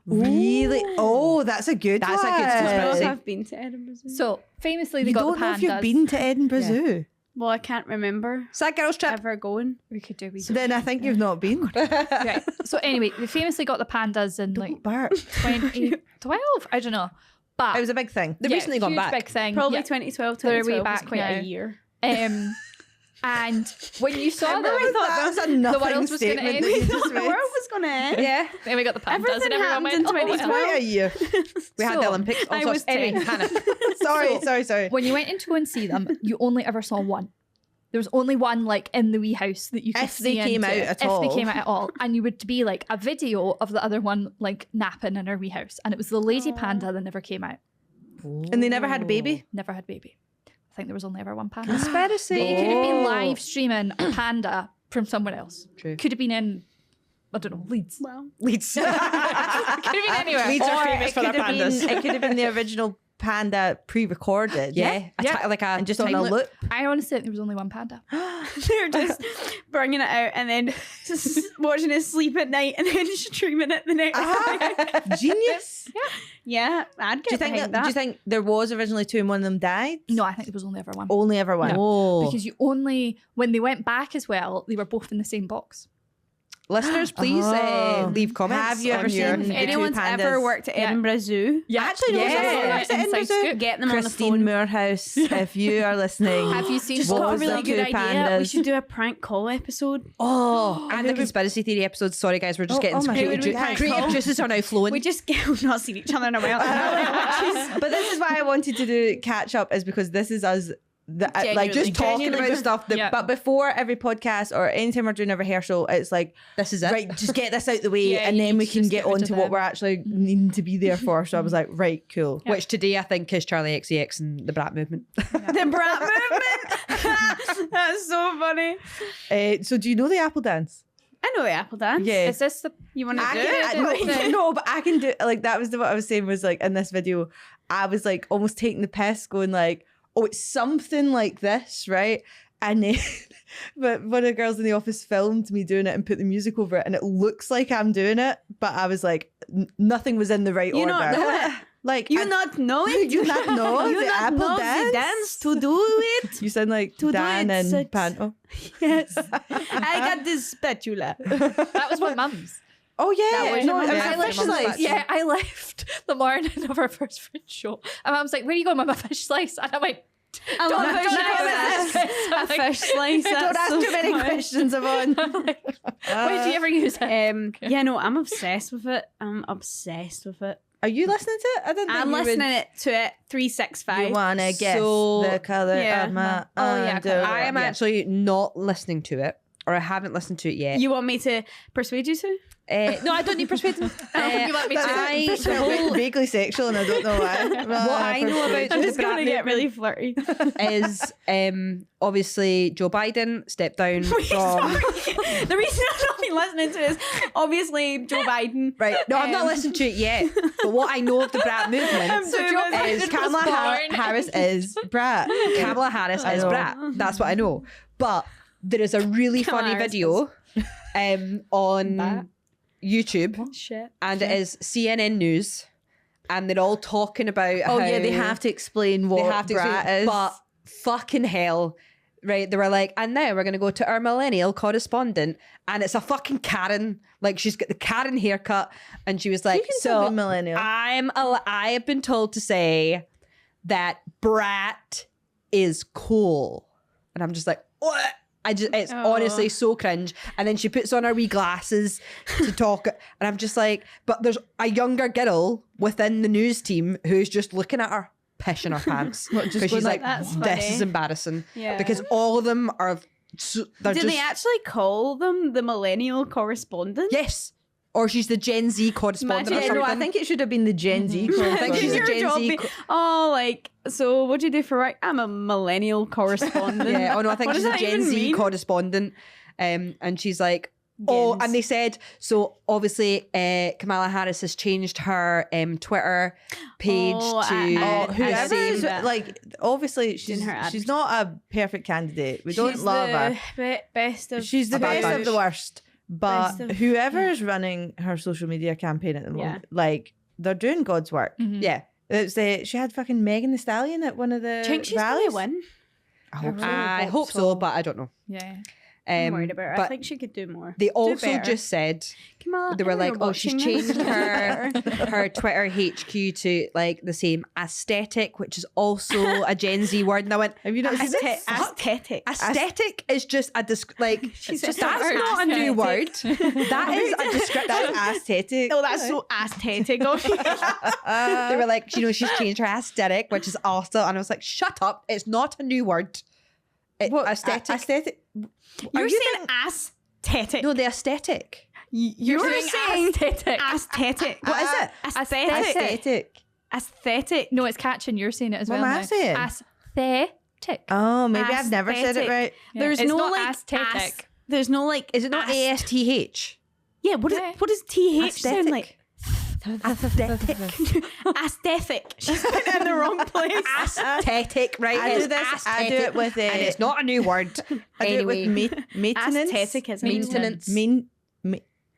Really? Oh, that's a good That's a one. good I conspiracy. have been to Edinburgh Zoo. So famously, they You got don't the know pandas. if you've been to Edinburgh Zoo. Well, I can't remember Sad girls trip. ever going. We could do. So then I think you've not been. Right. So anyway, they famously got the pandas in like Bart. 2012. I don't know, but It was a big thing. They've recently gone huge back. Big thing. Probably Yeah. 2012, They're way 2012 was back quite now. a year. And when you saw them, I thought that was a nothing world was gonna statement end. that you just The made. world was going to end. Yeah, then we got the pandas, Everything and everyone happened went, in "Oh, well." 2012. Quite a year. we had So, the Olympics. I Also, was anyway, 10. Hannah. Sorry. When you went in to go and see them, you only ever saw one. There was only one like in the wee house that you could If they see came into, out at if all. they came out at all, and you would be like a video of the other one like napping in her wee house, and it was the lady panda that never came out, And they never had a baby. never had baby. I think there was only ever one panda. Conspiracy. But you could have been live streaming a panda from somewhere else. True. Could have been in, I don't know, Leeds. Well, Leeds. Could have been anywhere. Leeds are Or famous it for their could have been- pandas. It could have been the original panda pre-recorded. Yeah, Yeah. like a And just time on a loop. I honestly think there was only one panda. they're just bringing it out and then just watching it sleep at night and then streaming it the next day. Genius. Yeah, I'd Do you get think? behind Do you that. think there was originally two and one of them died? No, I think there was only ever one. Only ever one. Oh, Because you only, when they went back as well, they were both in the same box. listeners, please leave comments. Have you ever on seen your- the If two anyone's pandas? ever worked at Yeah. Edinburgh Zoo, Yeah. Actually, no, Yeah. someone works at Inside Edinburgh Zoo. scoop. get them on the Christine phone. Moorhouse, if you are listening, Have you seen Just What got a was really the good two idea. We pandas? should do a prank call episode. oh, And the conspiracy theory episodes. Sorry, guys, we're just Oh, getting oh some my creative, God, we can't creative call. juices are now flowing. We just we've not seen each other in a while. but this is why I wanted to do catch up, is because this is us. Like Genuinely. just talking Genuinely. about stuff that, Yeah. but before every podcast or anytime we're doing a rehearsal, it's like, This is it. right, just get this out the way, Yeah, and you then we need to can just get get rid on of to what them. we're actually needing to be there for. So I was like, right, cool. Which today I think is Charlie XCX and the Brat movement. The brat movement. That's so funny. So do you know the apple dance? I know the apple dance. Yeah. Is this the You want to I do can, it? no, but I can do, like, that was what I was saying, was like, in this video, I was like almost taking the piss, going like, oh, it's something like this, right? And then, but one of the girls in the office filmed me doing it and put the music over it, and it looks like I'm doing it, but I was like, nothing was in the right You order. not know it. Like You not know it? you not know You the not apple know dance? the dance to do it? You sound like To do Dan it, and such- Panto. Yes. I got this spatula. That was my mum's. Oh yeah, That was no, your it mum. was Yeah, a my fish mum's slice. back. Yeah, I left the morning of our first Fringe show. And Mum's like, where are you going with my fish slice? And I'm like, I love how don't she ask got a fish slice. Don't That's ask so too many funny. questions, Yvonne. where do you ever use it? Yeah, no, I'm obsessed with it. I'm obsessed with it. Are you listening to it? I didn't. I'm think you listening to it 365. You wanna guess So- the color Yeah. of my Oh, yeah, underwear? I am actually not listening to it, or I haven't listened to it yet. You want me to persuade you to? No, I don't need persuading. You want me to- The whole, vaguely sexual, and I don't know why. what I know about I'm the just going to brat get movement really flirty. is obviously Joe Biden stepped down from. The reason I've not been listening to it is obviously Joe Biden. Right, no, I've not listened to it yet. But what I know of the brat movement So Joe Biden is was Kamala born. Harris is brat. Kamala Harris I is know. brat. That's what I know. But there is a really Kamala funny Harris video on Brat. YouTube, Shit. and it is CNN News, and they're all talking about Oh how yeah, they have to explain what they have to brat explain- is. but fucking hell, right? They were like, and now we're going to go to our millennial correspondent, and it's a fucking Karen. Like, she's got the Karen haircut, and she was like, you can still so be millennial. I have been told to say that brat is cool, and I'm just like, what? It's Oh. honestly so cringe. And then she puts on her wee glasses to talk, and I'm just like, but there's a younger girl within the news team who's just looking at her, pissing her pants What, just because she's going like, like, "That's this funny." is embarrassing. Yeah. Because all of them are. They're Do just, they actually call them the millennial correspondent? yes. Or she's the Gen Z correspondent. Imagine- or Yeah, no, I something. think it should have been the Gen Z. I think she's a Your Gen job Z be- oh, like, so what do you do for work? I'm a millennial correspondent. Yeah, oh no, I think What she's does a that Gen even Z mean? correspondent. And she's like, oh, Gens. and they said, so obviously Kamala Harris has changed her Twitter page Oh, to I Whoever seen is that. like, obviously she's Seen her she's not a perfect candidate. We don't She's love her. Best of. She's the a bad best of bunch. the worst. But Best of- whoever is running her social media campaign at the Yeah. moment, like they're doing God's work. yeah. It's she had fucking Megan Thee Stallion at one of the Do you think she's rallies. going to win? I hope so. I hope so, but I don't know. Yeah. I'm worried about her. I But think she could do more. they also better. just said Kamala, they were I know like, you're oh, she's watching this. changed her Twitter HQ to like the same aesthetic, which is also a Gen Z word. And I went, Have you not seen this? Aesthetic. aesthetic is just a like She's that's just a word. not a new word. That is a description. That's aesthetic. Oh, that's so aesthetic. They were like, you know, she's changed her aesthetic, which is awesome. And I was like, shut up. It's not a new word. What Aesthetic. Aesthetic. You're you saying aesthetic. No, the aesthetic. You're saying aesthetic. aesthetic. What is it? Aesthetic. Aesthetic. Aesthetic. No, it's catching. You're saying it as What well. am I now. saying? Aesthetic. Oh, maybe I've never said it Aesthetic. right. Yeah. There's It's no not like aesthetic. there's no like. Is it not ASTH? Yeah. What Yeah. what does TH sound like? Aesthetic. Aesthetic. She's been in the wrong place. Aesthetic, right? I It's do this. I do aesthetic, it with and it's not a new word. I do it Anyway, with maintenance. Aesthetic is a new word. maintenance.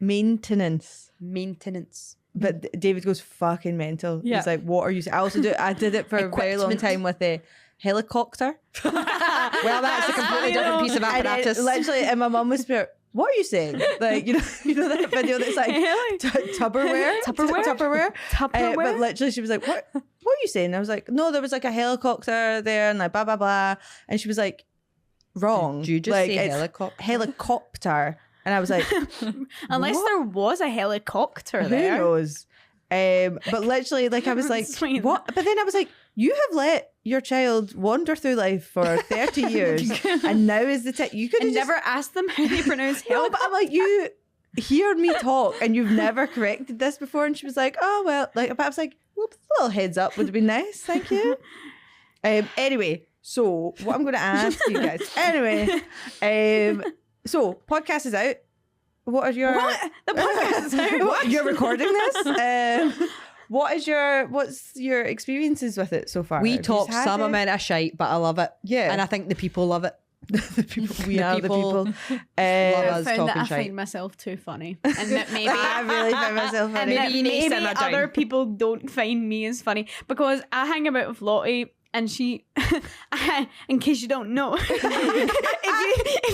Maintenance. Maintenance. But David goes fucking mental. Yeah. He's like, "What are you?" I also do. I did it for a very long Equipment. time with a helicopter. Well, that's a completely different piece of And it apparatus. literally, and my mum was like, "What are you saying?" Like, you know that video that's like Tupperware, Tupperware. But literally, she was like, "What are you saying?" And I was like, "No, there was like a helicopter there, and like blah blah blah." And she was like, "Wrong." Did you just like, say it's helicopter? Helicopter. And I was like, Unless what? there was a helicopter Who there. knows? But literally, like I was like, Swinging what? But then I was like, you have let your child wander through life for 30 years, and now is the time. You could And have never asked them how they pronounce No, helicopter. but I'm like, you hear me talk, and you've never corrected this before. And she was like, oh well, like, but I was like, well, a little heads up would have been nice, thank you. Anyway, so what I'm going to ask you guys. Anyway, so podcast is out. What are your What? The podcast is out? What? You're recording this? What's your experiences with it so far? We Have you talk had some it? amount of shite, but I love it. Yeah. And I think the people love it. The people. We are the people. people. Love I us found that talking I shite. find myself too funny, and that maybe I really find myself and funny. that Maybe you need to maybe simmer down. other people don't find me as funny because I hang about with Lottie. And she, in case you don't know, if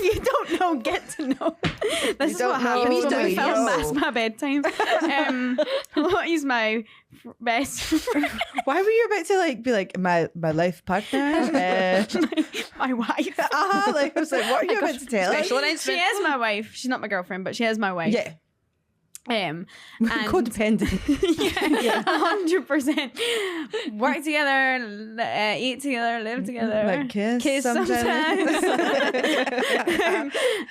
you don't know, get to know. This is what happens when we film past my bedtime. Lottie's my best. Why were you about to like be like my life partner? My wife. Like I was like, what are you about to tell us? Special She announcement. is my wife. She's not my girlfriend, but she is my wife. Yeah, And codependent. 100%. Work together, eat together, live together, Like kiss sometimes.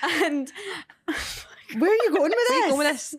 And Where are you going with this? Go with this.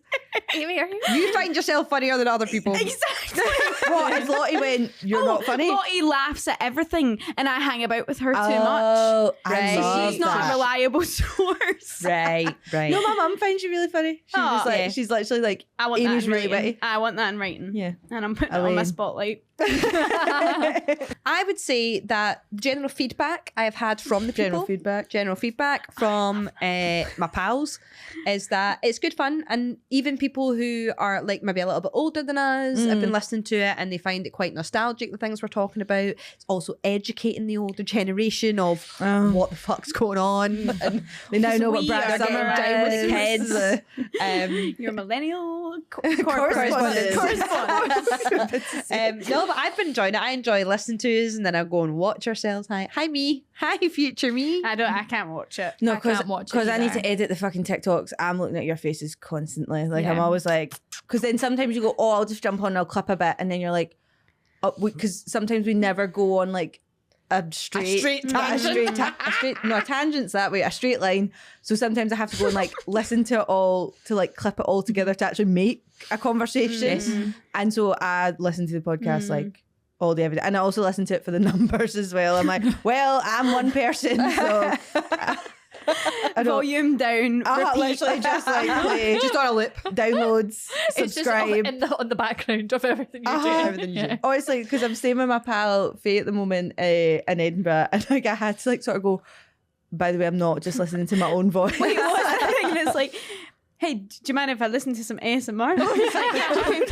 Amy, are you? You find yourself funnier than other people. exactly. What is Lottie when you're not funny? Lottie laughs at everything, and I hang about with her too much. Oh, I Right. love She's not that. a reliable source. Right. No, my mum finds you really funny. She was like, yeah. she's literally like, I want Amy's that in really writing. witty. I want that in writing. Yeah. And I'm putting it on my Elaine. spotlight. I would say that general feedback I have had from the people, general feedback from my pals, is that it's good fun, and even people who are like maybe a little bit older than us have been listening to it and they find it quite nostalgic, the things we're talking about. It's also educating the older generation of what the fuck's going on, and they now know what we Brad are are getting getting down with the kids. You're a millennial Correspondent. No, but I've been enjoying it. I enjoy listening to us, and then I'll go and watch ourselves. Hi me. Hi future me. I can't watch it. No, I can't watch it because I need either. to edit the fucking TikToks. I'm looking at your faces constantly. Like I'm Yeah. always like, because then sometimes you go, oh, I'll just jump on and I'll clip a bit, and then you're like, oh, because sometimes we never go on like a straight tangent. no, a tangent's that way, a straight line. So sometimes I have to go and like listen to it all to like clip it all together to actually make a conversation. And so I listen to the podcast like all the evidence, and I also listen to it for the numbers as well. I'm like, well, I'm one person, so I don't. Volume down. Repeat. Literally just like play, Just on a loop. downloads, It's just all subscribe. on the background of everything you're doing. Everything you do. Honestly, because I'm staying with my pal Faye at the moment in Edinburgh, and like I had to like sort of go, by the way, I'm not just listening to my own voice. Wait, what's the thing? It's like, hey, do you mind if I listen to some ASMR? He's like,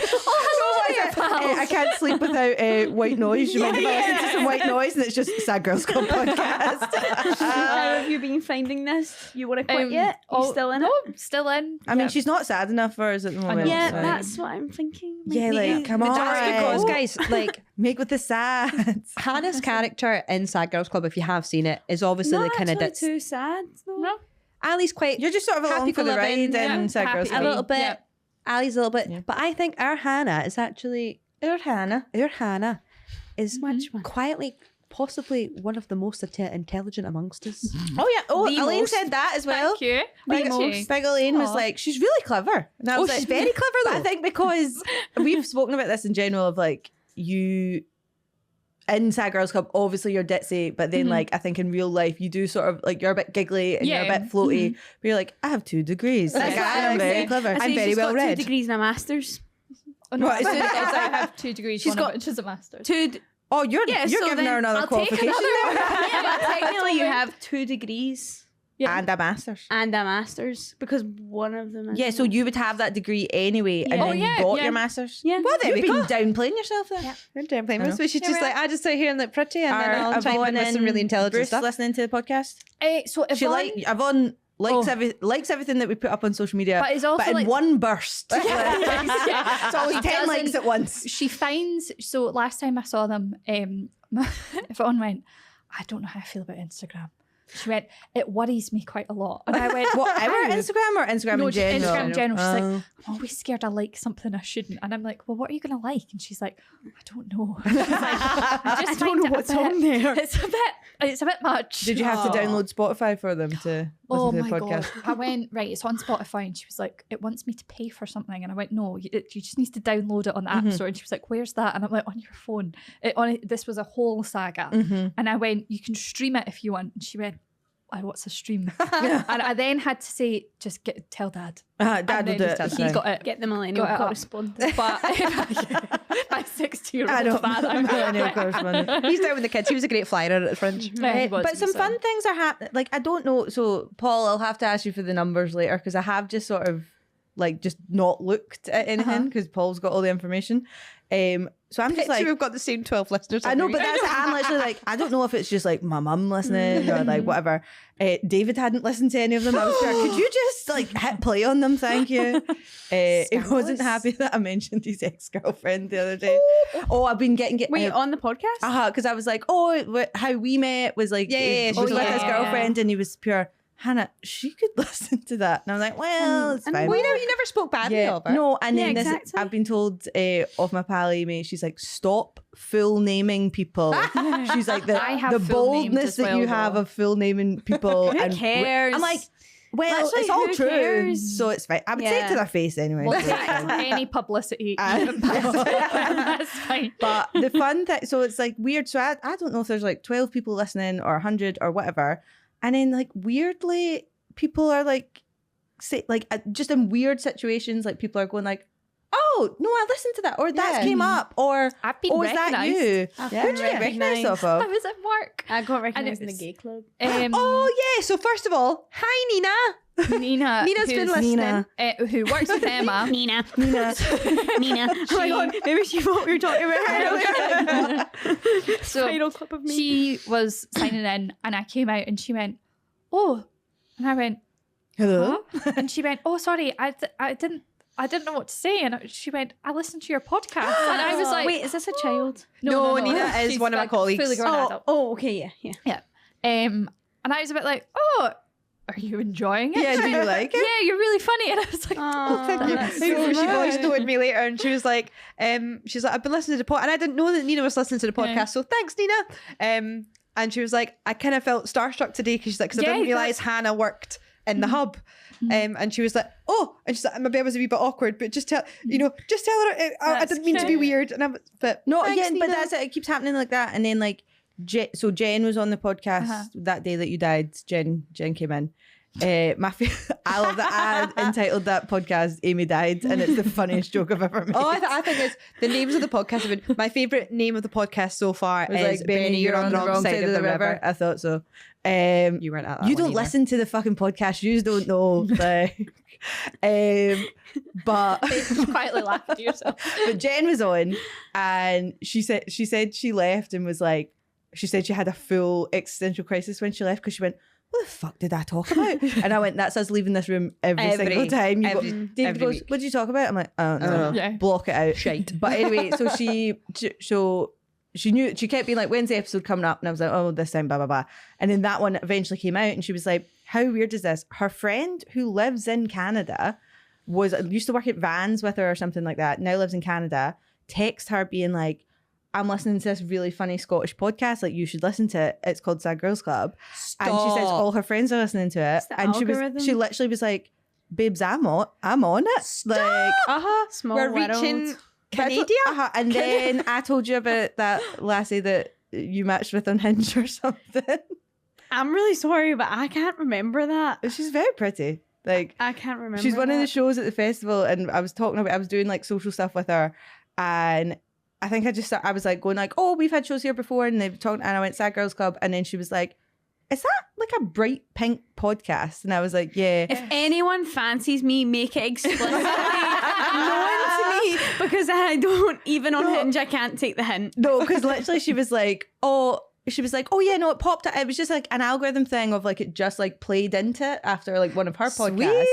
I can't sleep without white noise. You mind if I listen to some white noise? And it's just Sad Girls Club podcast. How have you been finding this? You want to quit yet? You still in no, it? still in. I mean, she's not sad enough for us at the moment. Yeah, so- that's what I'm thinking. Yeah, like, come on. That's because, guys, like Make with the sad. Hannah's character in Sad Girls Club, if you have seen it, is obviously not the kind of actually that's too sad. Though. No. Ali's quite You're just sort of along happy for the living, ride yeah, in Sad Girls happy a Club. little bit. Yeah. Ali's a little bit, Yeah. but I think our Hannah is actually Our Hannah. is Which one? quietly possibly one of the most intelligent amongst us. Oh yeah. Oh, The Elaine most. said that as well. Thank you. Big, Thank you. Big Elaine was Aw. like, she's really clever. And I was she's like, very clever But I though. think because we've spoken about this in general of like you in Sad Girls Club, obviously you're ditzy, but then like I think in real life you do sort of like you're a bit giggly and you're a Yeah. bit floaty, but you're like, I have 2 degrees. Like, That's what I I am would very say. clever. I say I'm very she's well got 2 read. degrees and a master's. Oh, no, What, as is soon it- as I have 2 degrees, She's one got of which is a master's. 2. Oh, you're Yeah, you're so giving then her another I'll take qualification another there. Yeah, but technically you Totally. have 2 degrees Yeah. And a master's. and a master's because one of them is Yeah, so you would have that degree anyway, and Yeah. then Oh, you yeah, got yeah. your master's. Yeah. Well, there You've we been go. Downplaying yourself there. You're doing I know. so she's just like, I just sit here and look pretty, and then Are I'll chime in with some really intelligent Bruce stuff. listening to the podcast? So She Yvonne likes likes everything that we put up on social media, But it's also in like- one burst. Yeah. It's always She 10 doesn't- likes at once. she finds, so last time I saw them, Yvonne went, I don't know how I feel about Instagram. She went, it worries me quite a lot. And I went, What, our Instagram or Instagram No, in general? Instagram in general. She's Oh. like, I'm always scared I like something I shouldn't. And I'm like, well, what are you going to like? And she's like, I don't know. She's like, I just don't find know it a what's bit- on there. It's a bit much. Did you have to download Spotify for them to listen Oh to the my podcast? god! I went right. It's on Spotify, and she was like, "It wants me to pay for something," and I went, "No, you just need to download it on the App Store." And she was like, "Where's that?" And I'm like, "On your phone." This was a whole saga, and I went, "You can stream it if you want." And she went, what's a stream? And I then had to say, just tell Dad. Dad will do it. He got it. Get the millennial correspondent. But my 60-year-old father. Millennial correspondent. He's down with the kids. He was a great flyer at the Fringe. But some fun things are happening. Like, I don't know. So, Paul, I'll have to ask you for the numbers later because I have just sort of like just not looked at anything because Paul's got all the information. So I'm just like, we've got the same 12 listeners. I know, but that's I'm literally like, I don't know if it's just like my mum listening or like whatever. David hadn't listened to any of them. I was like, could you just like hit play on them? Thank you. He wasn't happy that I mentioned his ex-girlfriend the other day. I've been getting wait on the podcast? Because I was like, how we met was like, she was with his girlfriend, and he was pure. Hannah, she could listen to that. And I was like, well, it's fine. Well, you never spoke badly of her. No, and then I've been told of my pal Amy, she's like, stop full naming people. She's like, the boldness that you have of full naming people. Who cares? I'm like, well, it's all true. Cares? So it's fine. I would say it to their face anyway. We'll take any publicity. That's fine. But the fun thing, so it's like weird. So I don't know if there's like 12 people listening or 100 or whatever. And then, like, weirdly, people are like, just in weird situations, like, people are going like, oh, no, I listened to that, or that came up, or I've been is that you? Who did you get recognised off I of? was at work. I got recognised in the gay club. So first of all, hi, Nina. Nina's been listening. Who works with Emma. Nina. Oh my God, maybe she thought we were talking about her. So Final clip of me. She was signing in, and I came out, and she went, oh, and I went, hello, huh? And she went, oh, sorry, I didn't know what to say, and she went, I listened to your podcast, and I was like, wait, is this a child? No, Nina is She's one of my colleagues. Fully grown adult. Oh, okay, yeah. And I was a bit like, oh, are you enjoying it? Yeah, do you like it? Yeah, you're really funny. And I was like, oh, thank you. She voice noted me later, and she was like, I've been listening to the podcast, and I didn't know that Nina was listening to the podcast, so thanks, Nina. And she was like, I kind of felt starstruck today because she's like, because I didn't realise Hannah worked in the hub. And she was like, oh, and she's like, maybe I was a wee bit awkward, but just tell her I didn't mean to be weird. And but that's it. It keeps happening like that. And then like, so Jen was on the podcast that day that you died. Jen came in. I love that I entitled that podcast Amy Died, and it's the funniest joke I've ever made. I think it's the names of the podcast have been my favourite name of the podcast so far is like Benny, you're on the wrong side of the river. I thought so. You weren't at that. You don't listen to the fucking podcast. You don't know. Like, but just quietly laughed to yourself. But Jen was on, and she said she left and was like, she said she had a full existential crisis when she left because she went, what the fuck did I talk about? And I went, that's us leaving this room every single time. David goes, what did you talk about? I'm like, I don't know. Yeah. Block it out. Shite. But anyway, so she knew, she kept being like, when's the episode coming up? And I was like, oh, this time, blah, blah, blah. And then that one eventually came out, and she was like, how weird is this? Her friend who lives in Canada used to work at Vans with her or something like that, now lives in Canada, text her being like, I'm listening to this really funny Scottish podcast, like you should listen to it. It's called Sad Girls Club. Stop. And she says all her friends are listening to it. And she literally was like, babes, I'm on it. Stop. Like, Small we're world. reaching Canada. And then I told you about that lassie that you matched with on Hinge or something. I'm really sorry, but I can't remember that. She's very pretty. Like, I can't remember. She's one of the shows at the festival, and I was doing like social stuff with her, and I think I was like going like, oh, we've had shows here before, and they've talked, and I went Sad Girls Club, and then she was like, is that like a bright pink podcast? And I was like, yeah. If anyone fancies me, make it explicitly known to me, because I don't, even on Hinge, I can't take the hint. No, because literally she was like, oh yeah, no, it popped up. It was just like an algorithm thing of like, it just like played into it after like one of her podcasts.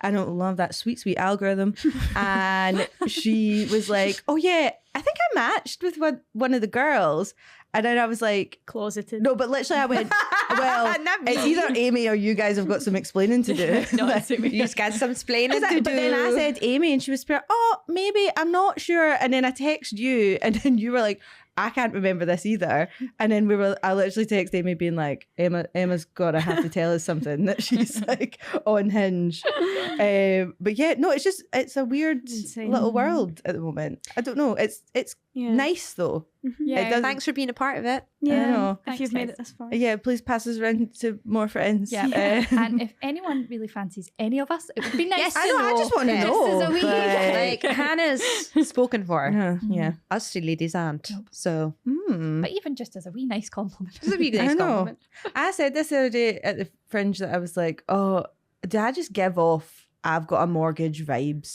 I don't love that sweet algorithm. And she was like, oh yeah, I think I matched with one of the girls. And then I was like, closeted. No, but literally I went, well, it's either Amy or you guys have got some explaining to do. No, it's Amy. You got some explaining to do. But then I said Amy, and she was like, oh, maybe, I'm not sure. And then I texted you, and then you were like, I can't remember this either. And then I literally texted Amy being like, Emma's gotta have to tell us something that she's like on Hinge. But yeah, no, it's a weird little world at the moment. I don't know. It's nice though. Yeah. Thanks for being a part of it. I know. If you've made it this far. Yeah, please pass us around to more friends. Yeah. And if anyone really fancies any of us, it would be nice to I know. I just want to Yeah. know. Just as a wee- Like Hannah's spoken for. Yeah. Us two ladies aren't. So But even just as a wee nice compliment. it's a big nice I know. compliment. I said this the other day at the Fringe that I was like, oh, did I just give off I've got a mortgage vibes?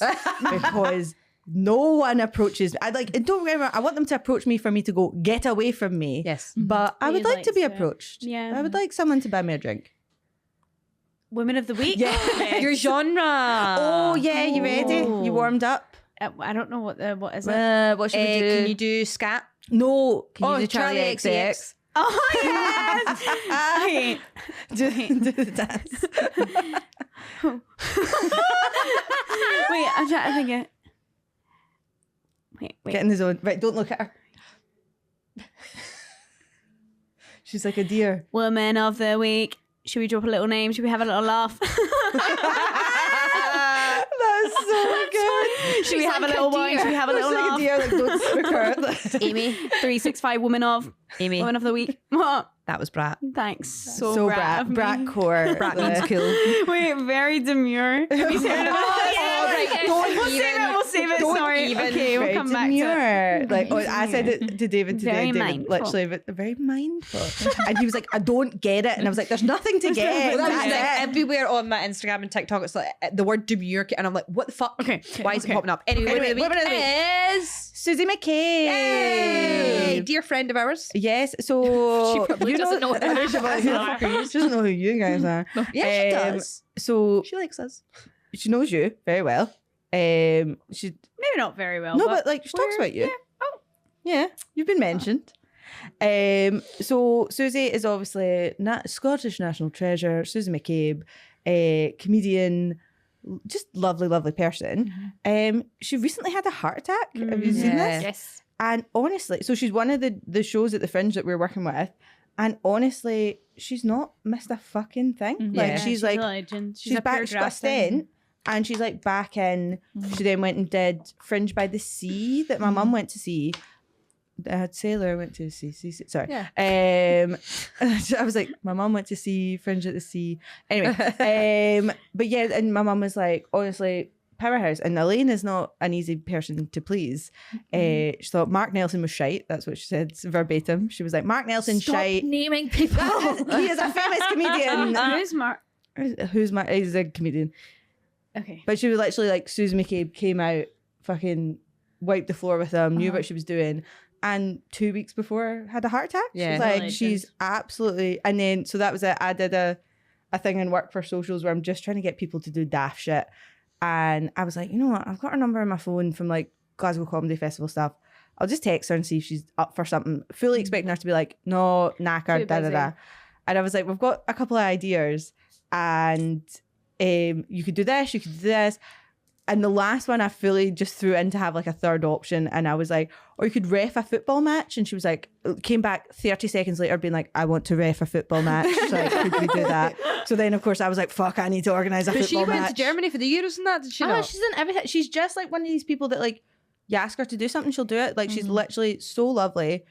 Because no one approaches me. I like, don't get me wrong, I want them to approach me for me to go, get away from me. Yes. But I would You'd like like to be to. approached. Yeah. I would like someone to buy me a drink. Women of the week. Yeah. Your genre. Oh, yeah, you ready? You warmed up? I don't know what is it. What should we do? Can you do scat? No. Can you Oh, do Charlie Charlie XX? Oh yes. Okay. do the dance. Wait, I'm trying to think it. Wait. Get in the zone. Right, don't look at her. She's like a deer. Woman of the week. Should we drop a little name? Should we have a little laugh? That's so good. Should we have a little wine? Should we have a little Like a laugh? deer, like don't spook her. Amy. 365 woman of Amy. the week. What? That was Brat. Thanks. So, So brat. of brat me. core. Brat means cool. Wait, very demure. Have you seen it? We'll save it. don't Sorry. even. Okay, we'll Very come back to it. demure. Like I said it to David today. Very David mindful. literally very mindful. And he was like, I don't get it. And I was like, there's nothing to get. Well, that was That's like it. everywhere on my Instagram and TikTok. It's like the word demure, and I'm like, what the fuck? Okay. Why is it popping up? Anyway, Anyway, women of the week is Susie McCabe. Yay! Dear friend of ours. Yes, so She probably doesn't know who the fuck She doesn't know who you guys are. Yeah, she does. So She likes us. she knows you very well. She Maybe not very well. no, but like she talks we're- about you. yeah. Oh. Yeah, you've been mentioned. So Susie is obviously Scottish national treasure. Susie McCabe, comedian, just lovely person. She recently had a heart attack. Have you seen Yeah. this? Yes. And honestly, so she's one of the shows at the Fringe that we're working with. And honestly, she's not missed a fucking thing. Yeah. Like she's a like legend. she's a back. pure She's got a grafter. stent, and she's like back in. She then went and did Fringe by the Sea that my mum went to see. Sailor went to see. Sorry. Yeah. I was like, my mum went to see Fringe at the Sea. Anyway, but yeah, and my mum was like, honestly, powerhouse. And Elaine is not an easy person to please. She thought Mark Nelson was shite. That's what she said verbatim. She was like, Mark Nelson Stop shite. naming people. He is a famous comedian. Who's Mark? Who's Mark? He's a comedian. Okay. But she was literally like, Susie McCabe came out, fucking wiped the floor with him, knew what she was doing. And 2 weeks before had a heart attack. Yeah. She was like, Legend. she's absolutely. And then, so that was it. I did a thing in work for socials where I'm just trying to get people to do daft shit. And I was like, you know what? I've got her number on my phone from like Glasgow Comedy Festival stuff. I'll just text her and see if she's up for something. Fully expecting her to be like, no, knackered, Too da da busy. da. And I was like, we've got a couple of ideas, and you could do this, you could do this. And the last one I fully just threw in to have like a third option. And I was like, or you could ref a football match. And she was like, came back 30 seconds later being like, I want to ref a football match. So like, could we do that? So then of course I was like, fuck, I need to organise a But she football went match. to Germany for the Euros and that, did she Oh, not? she's in everything. She's just like one of these people that like, you ask her to do something, she'll do it. Like she's literally so lovely.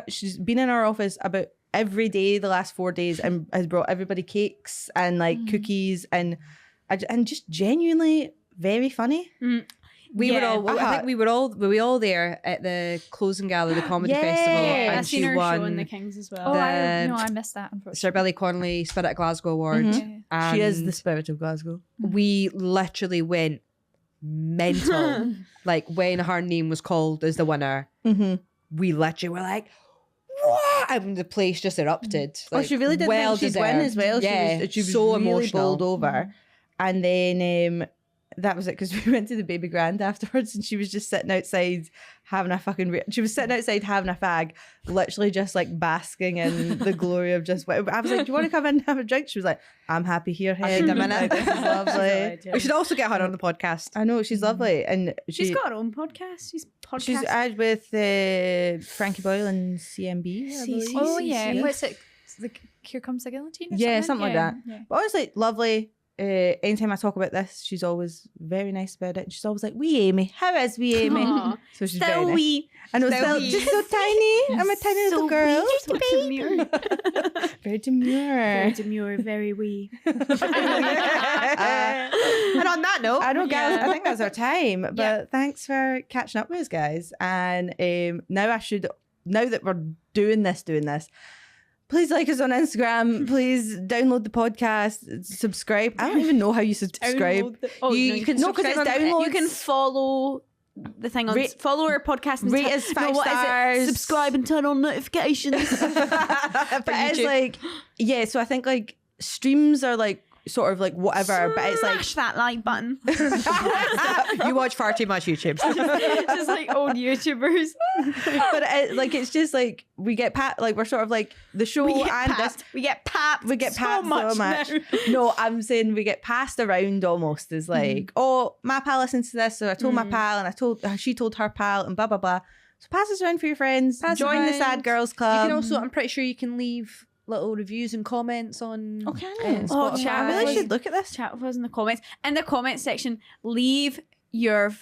She's been in our office about every day the last 4 days and has brought everybody cakes and like cookies and just genuinely very funny. We were all. I Uh-huh. think we were all there at the closing gala of the comedy Yeah. festival, Yeah, and I've seen she her show in won the Kings as Oh, well. The- I missed that, unfortunately. Sir Billy Connolly Spirit at Glasgow Award. She is and the spirit of Glasgow. we literally went mental. Like when her name was called as the winner, we literally were like, "What?" And the place just erupted. Like, she really did well think she'd win deserved. as well. Yeah, She was so really emotional. bowled over. And then that was it, because we went to the baby grand afterwards and she was just sitting outside having a fucking she was sitting outside having a fag, literally just like basking in the glory of just I was like, do you want to come in and have a drink? She was like, I'm happy here, I head. need a minute. Like, this is lovely. We should also get her on the podcast. I know, she's lovely. And She's got her own podcast. She's she's out with Frankie Boyle and CMB, I believe. Oh, yeah. Yes. What's it? The Here Comes the Guillotine? Or Yeah, something like that. Yeah. But honestly, lovely. anytime I talk about this, she's always very nice about it. And she's always like, "Wee Amy, how is wee Amy?" Aw. So she's Still very nice. wee. I know, still wee. just so tiny. I'm a tiny little girl. So demure. Very demure. Very demure, very wee. And on that note, I know, guys. I think that's our time. But thanks for catching up with us, guys. And now that we're doing this, please like us on Instagram. Please download the podcast. Subscribe. I don't even know how you subscribe. you can no, because it's downloads. You can follow the thing on follow our podcast and rate us 5 stars. Subscribe and turn on notifications. But it's like, yeah. So I think like streams are like sort of like whatever, but it's like Smash that like button. you watch far too much YouTube. Just like old YouTubers. but it's just like we get we're sort of like the show We get and papped. this. We get papped. We get papped so much. now. No, I'm saying we get passed around almost as like, oh, my pal listens to this, so I told my pal, and she told her pal, and blah blah blah. So pass us around for your friends. Join the Sad Girls Club. You can also, I'm pretty sure you can leave little reviews and comments on. Oh, can you? Spotify. I really should look at this. Chat with us in the comments. In the comments section, leave your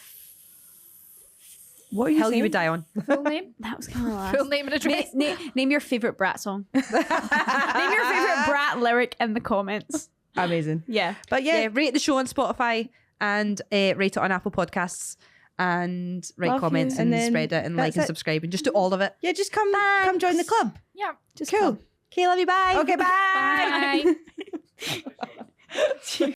What are you Hell saying? you would die on. Full name? that was kind of last. Full name and address. Name your favorite Brat song. Name your favorite Brat lyric in the comments. Amazing. Yeah. But Yeah, rate the show on Spotify and rate it on Apple Podcasts and write Love comments you. and And then spread it and that's like and it. subscribe and just do all of it. yeah, just come join the club. Yeah. Just Cool. Okay, love you. Bye. Okay, bye. Bye.